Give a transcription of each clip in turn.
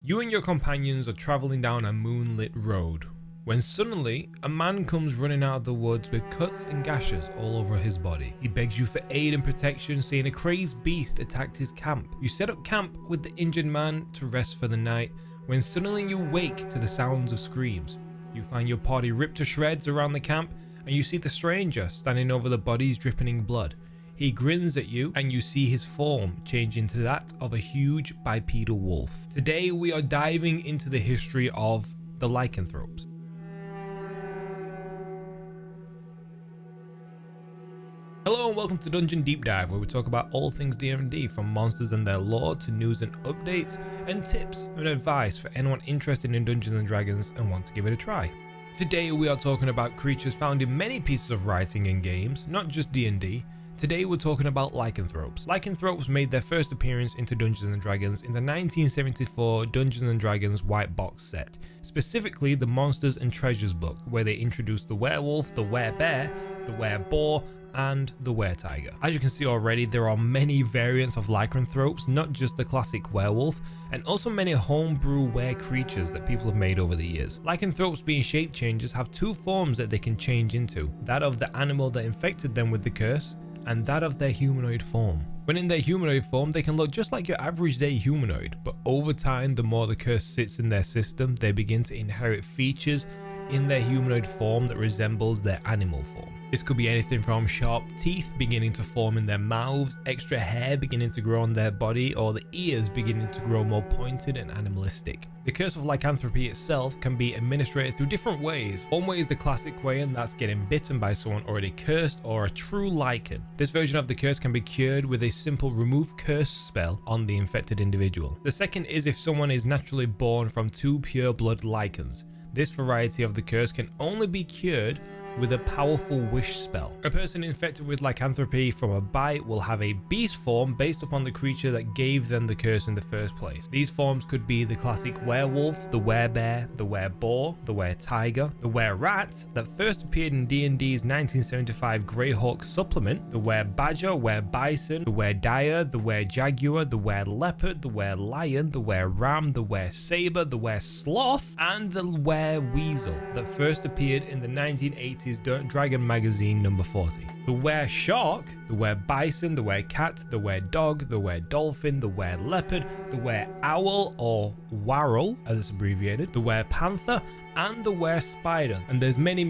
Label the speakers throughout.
Speaker 1: You and your companions are traveling down a moonlit road when suddenly a man comes running out of the woods with cuts and gashes all over his body. He begs you for aid and protection, saying a crazed beast attacked his camp. You set up camp with the injured man to rest for the night when suddenly you wake to the sounds of screams. You find your party ripped to shreds around the camp and you see the stranger standing over the bodies dripping in blood. He grins at you and you see his form change into that of a huge bipedal wolf. Today we are diving into the history of the Lycanthropes. Hello and welcome to Dungeon Deep Dive, where we talk about all things D&D, from monsters and their lore to news and updates and tips and advice for anyone interested in Dungeons and Dragons and want to give it a try. Today we are talking about creatures found in many pieces of writing and games, not just D&D. Today we're talking about Lycanthropes. Lycanthropes made their first appearance into Dungeons & Dragons in the 1974 Dungeons & Dragons White Box set, specifically the Monsters and Treasures book, where they introduced the werewolf, the werebear, the wereboar, and the were-tiger. As you can see already, there are many variants of Lycanthropes, not just the classic werewolf, and also many homebrew were-creatures that people have made over the years. Lycanthropes, being shape changers, have two forms that they can change into, that of the animal that infected them with the curse, and that of their humanoid form. When in their humanoid form, they can look just like your average day humanoid, but over time, the more the curse sits in their system, they begin to inherit features in their humanoid form that resembles their animal form. This could be anything from sharp teeth beginning to form in their mouths, extra hair beginning to grow on their body, or the ears beginning to grow more pointed and animalistic. The curse of lycanthropy itself can be administered through different ways. One way is the classic way, and that's getting bitten by someone already cursed or a true lycan. This version of the curse can be cured with a simple remove curse spell on the infected individual. The second is if someone is naturally born from two pure blood lycans. This variety of the curse can only be cured with a powerful wish spell. A person infected with lycanthropy from a bite will have a beast form based upon the creature that gave them the curse in the first place. These forms could be the classic werewolf, the werebear, the wereboar, the were-tiger, the were-rat that first appeared in D&D's 1975 Greyhawk supplement, the were-badger, were-bison, the were-dire, the were-jaguar, the were-leopard, the were-lion, the were-ram, the were-saber, the were-sloth, and the were-weasel that first appeared in the 1980s Dragon magazine number 40. The were-shark, the were-bison, the were-cat, the were-dog, the were-dolphin, the were-leopard, the were-owl or warrel as it's abbreviated, the were-panther, and the were-spider. And there's many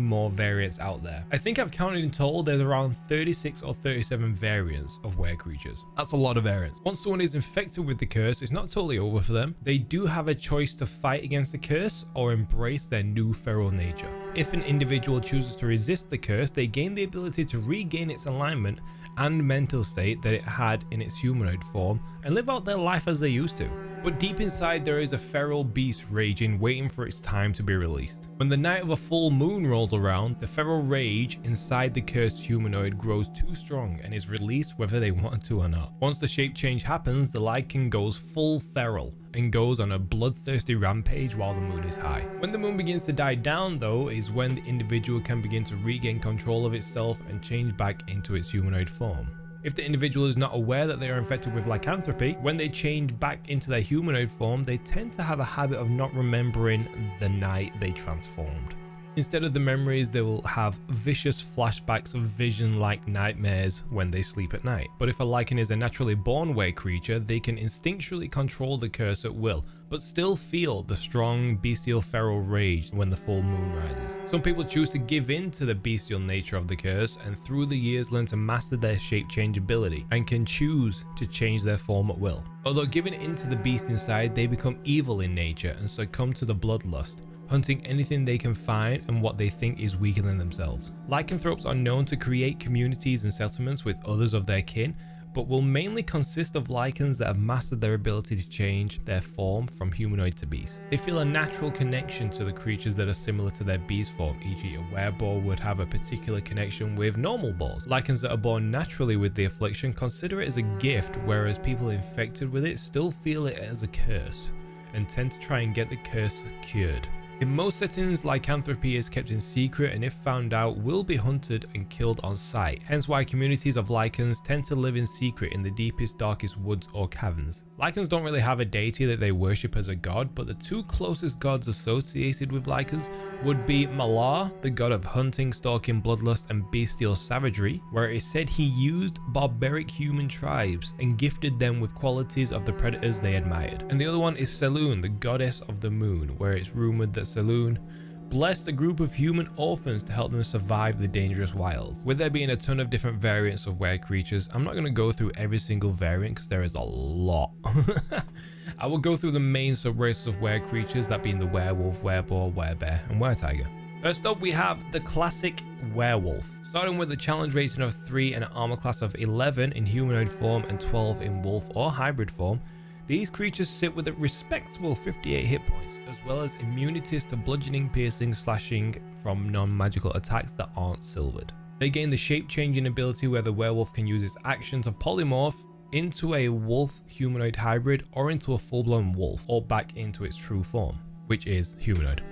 Speaker 1: more variants out there. I think I've counted in total there's around 36 or 37 variants of were-creatures. That's a lot of variants. Once someone is infected with the curse, it's not totally over for them. They do have a choice to fight against the curse or embrace their new feral nature. If an individual chooses to resist the curse, they gain the ability to regain its alignment and mental state that it had in its humanoid form and live out their life as they used to. But deep inside there is a feral beast raging, waiting for its time to be released. When the night of a full moon rolls around, the feral rage inside the cursed humanoid grows too strong and is released whether they want to or not. Once the shape change happens, the lycan goes full feral and goes on a bloodthirsty rampage while the moon is high. When the moon begins to die down though, is when the individual can begin to regain control of itself and change back into its humanoid form. If the individual is not aware that they are infected with lycanthropy, when they change back into their humanoid form, they tend to have a habit of not remembering the night they transformed. Instead of the memories, they will have vicious flashbacks of vision-like nightmares when they sleep at night. But if a lycan is a naturally born were-creature, they can instinctually control the curse at will, but still feel the strong bestial feral rage when the full moon rises. Some people choose to give in to the bestial nature of the curse and through the years learn to master their shape change ability and can choose to change their form at will. Although giving in to the beast inside, they become evil in nature and succumb to the bloodlust, hunting anything they can find and what they think is weaker than themselves. Lycanthropes are known to create communities and settlements with others of their kin, but will mainly consist of lycans that have mastered their ability to change their form from humanoid to beast. They feel a natural connection to the creatures that are similar to their beast form, e.g. a wereboar would have a particular connection with normal boars. Lycans that are born naturally with the affliction consider it as a gift, whereas people infected with it still feel it as a curse and tend to try and get the curse cured. In most settings, lycanthropy is kept in secret and if found out will be hunted and killed on sight, hence why communities of lycans tend to live in secret in the deepest darkest woods or caverns. Lycans don't really have a deity that they worship as a god, but the two closest gods associated with Lycans would be Malar, the god of hunting, stalking, bloodlust and bestial savagery, where it is said he used barbaric human tribes and gifted them with qualities of the predators they admired. And the other one is Selûne, the goddess of the moon, where it's rumored that Selûne blessed a group of human orphans to help them survive the dangerous wilds. With there being a ton of different variants of were creatures, I'm not going to go through every single variant because there is a lot. I will go through the main subraces of were creatures, that being the werewolf, wereboar, werebear and weretiger. First up, we have the classic werewolf. Starting with the challenge rating of 3 and an armor class of 11 in humanoid form and 12 in wolf or hybrid form, these creatures sit with a respectable 58 hit points, as well as immunities to bludgeoning, piercing, slashing from non-magical attacks that aren't silvered. They gain the shape-changing ability where the werewolf can use its action to polymorph into a wolf humanoid hybrid or into a full-blown wolf, or back into its true form, which is humanoid.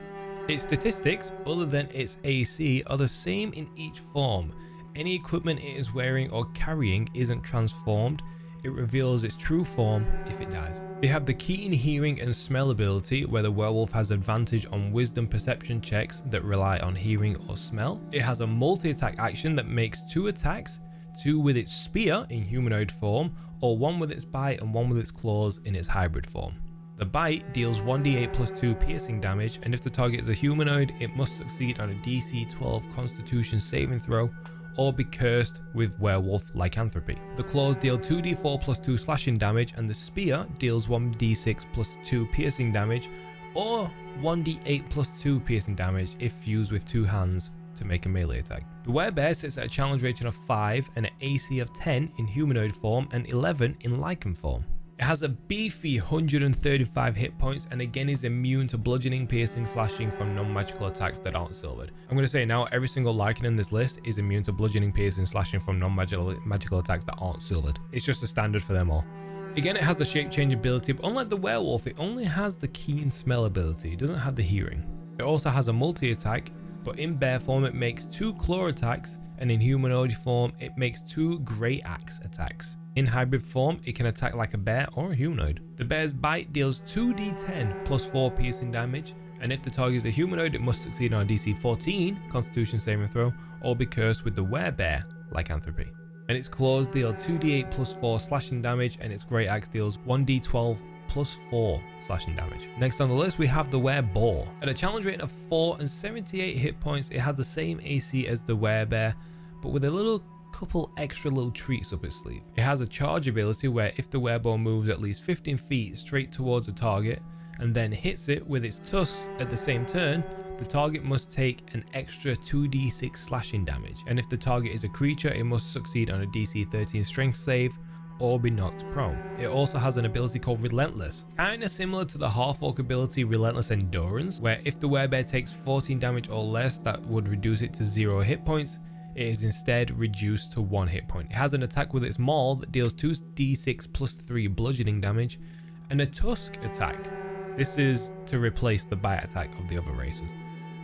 Speaker 1: Its statistics, other than its AC, are the same in each form. Any equipment it is wearing or carrying isn't transformed. It reveals its true form if it dies. They have the keen hearing and smell ability, where the werewolf has advantage on wisdom perception checks that rely on hearing or smell. It has a multi-attack action that makes 2 attacks, 2 with its spear in humanoid form, or 1 with its bite and 1 with its claws in its hybrid form. The bite deals 1d8 plus 2 piercing damage, and if the target is a humanoid, it must succeed on a DC 12 Constitution saving throw, or be cursed with werewolf lycanthropy. The claws deal 2d4 plus 2 slashing damage, and the spear deals 1d6 plus 2 piercing damage, or 1d8 plus 2 piercing damage if fused with 2 hands to make a melee attack. The werebear sits at a challenge rating of 5 and an AC of 10 in humanoid form and 11 in lycan form. It has a beefy 135 hit points and again is immune to bludgeoning, piercing, slashing from non-magical attacks that aren't silvered. I'm going to say now every single lycan in this list is immune to bludgeoning, piercing, slashing from non-magical attacks that aren't silvered. It's just a standard for them all. Again, it has the shape change ability, but unlike the werewolf, it only has the keen smell ability. It doesn't have the hearing. It also has a multi-attack, but in bear form it makes 2 claw attacks, and in humanoid form it makes 2 great axe attacks. In hybrid form, it can attack like a bear or a humanoid. The bear's bite deals 2d10 plus 4 piercing damage, and if the target is a humanoid, it must succeed on a DC 14 Constitution saving throw, or be cursed with the werebear lycanthropy. And its claws deal 2d8 plus 4 slashing damage, and its great axe deals 1d12 plus 4 slashing damage. Next on the list, we have the wereboar. At a challenge rating of 4 and 78 hit points, it has the same AC as the werebear, but with a couple extra little treats up its sleeve. It has a charge ability where if the wereboar moves at least 15 feet straight towards a target and then hits it with its tusks at the same turn, the target must take an extra 2d6 slashing damage, and if the target is a creature, it must succeed on a DC 13 strength save or be knocked prone. It also has an ability called Relentless, kinda similar to the half-orc ability Relentless Endurance, where if the werebear takes 14 damage or less, that would reduce it to 0 hit points. It is instead reduced to 1 hit point. It has an attack with its maul that deals 2d6 plus 3 bludgeoning damage, and a tusk attack. This is to replace the bite attack of the other races.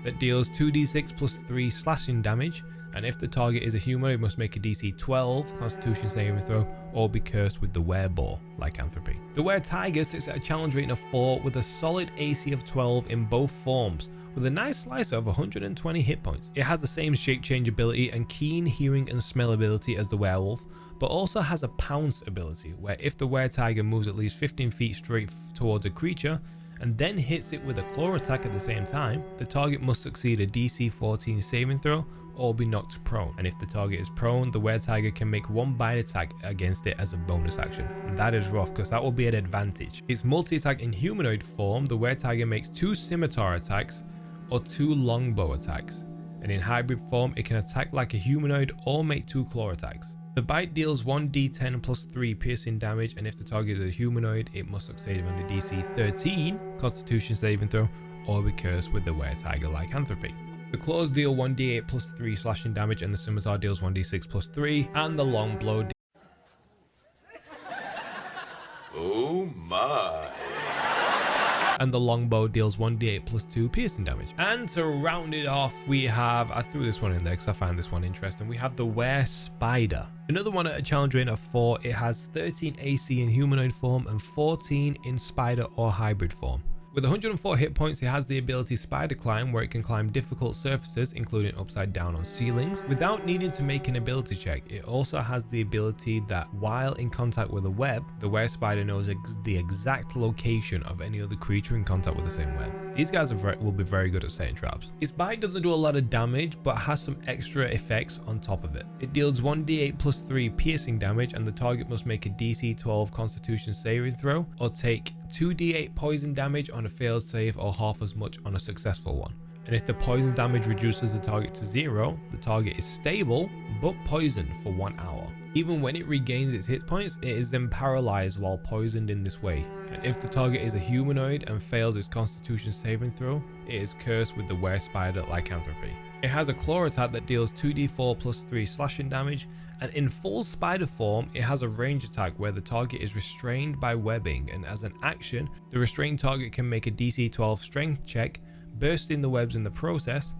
Speaker 1: That deals 2d6 plus 3 slashing damage, and if the target is a human, it must make a DC 12 Constitution saving throw, or be cursed with the wereboar lycanthropy. The weretiger sits at a challenge rating of 4 with a solid AC of 12 in both forms, with a nice slicer of 120 hit points. It has the same shape change ability and keen hearing and smell ability as the werewolf, but also has a pounce ability where if the weretiger moves at least 15 feet straight towards a creature and then hits it with a claw attack at the same time, the target must succeed a DC 14 saving throw or be knocked prone. And if the target is prone, the weretiger can make 1 bite attack against it as a bonus action. And that is rough because that will be an advantage. Its multi-attack in humanoid form, the weretiger makes 2 scimitar attacks or 2 longbow attacks, and in hybrid form it can attack like a humanoid or make 2 claw attacks. The bite deals 1d10 plus 3 piercing damage, and if the target is a humanoid, it must succeed on a DC 13 Constitution saving throw or be cursed with the weretiger lycanthropy. The claws deal 1d8 plus 3 slashing damage, and the scimitar deals 1d6 plus 3, and the long blow
Speaker 2: Oh my.
Speaker 1: and the longbow deals 1d8 plus 2 piercing damage. And to round it off, we have, I threw this one in there because I found this one interesting, we have the Were Spider. Another one at a challenge rating of 4, it has 13 AC in humanoid form and 14 in spider or hybrid form. With 104 hit points, it has the ability Spider Climb, where it can climb difficult surfaces, including upside down on ceilings, without needing to make an ability check. It also has the ability that while in contact with a web, the Were Spider knows the exact location of any other creature in contact with the same web. These guys will be very good at setting traps. Its bite doesn't do a lot of damage, but has some extra effects on top of it. It deals 1d8 plus 3 piercing damage, and the target must make a DC 12 Constitution saving throw, or take 2d8 poison damage on a failed save, or half as much on a successful one. And if the poison damage reduces the target to 0, the target is stable but poisoned for 1 hour. Even when it regains its hit points, it is then paralyzed while poisoned in this way. And if the target is a humanoid and fails its Constitution saving throw, it is cursed with the Were Spider Lycanthropy. It has a claw attack that deals 2d4 plus 3 slashing damage, and in full spider form, it has a range attack where the target is restrained by webbing, and as an action, the restrained target can make a DC 12 strength check, bursting the webs in the process,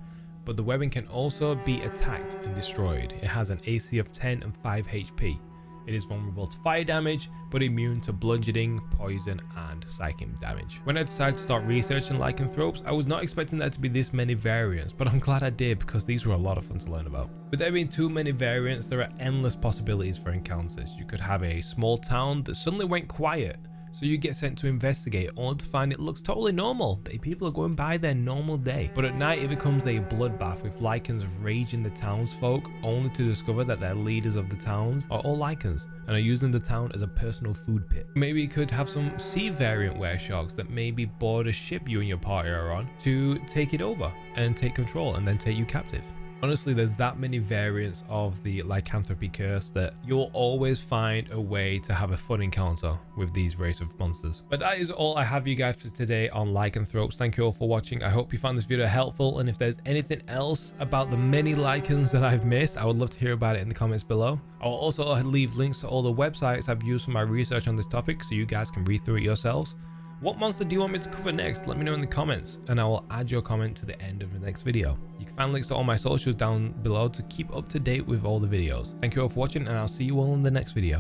Speaker 1: but the webbing can also be attacked and destroyed. It has an AC of 10 and 5 HP. It is vulnerable to fire damage, but immune to bludgeoning, poison, and psychic damage. When I decided to start researching Lycanthropes, I was not expecting there to be this many variants, but I'm glad I did because these were a lot of fun to learn about. With there being too many variants, there are endless possibilities for encounters. You could have a small town that suddenly went quiet, so you get sent to investigate, only to find it looks totally normal. The people are going by their normal day. But at night it becomes a bloodbath with lycans raging the townsfolk, only to discover that their leaders of the towns are all lycans and are using the town as a personal food pit. Maybe you could have some sea variant were sharks that maybe board a ship you and your party are on to take it over and take control and then take you captive. Honestly, there's that many variants of the lycanthropy curse that you'll always find a way to have a fun encounter with these race of monsters. But that is all I have you guys for today on Lycanthropes. Thank you all for watching. I hope you found this video helpful, and if there's anything else about the many lycans that I've missed, I would love to hear about it in the comments below. I'll also leave links to all the websites I've used for my research on this topic so you guys can read through it yourselves. What monster do you want me to cover next? Let me know in the comments and I will add your comment to the end of the next video. You can find links to all my socials down below to keep up to date with all the videos. Thank you all for watching, and I'll see you all in the next video.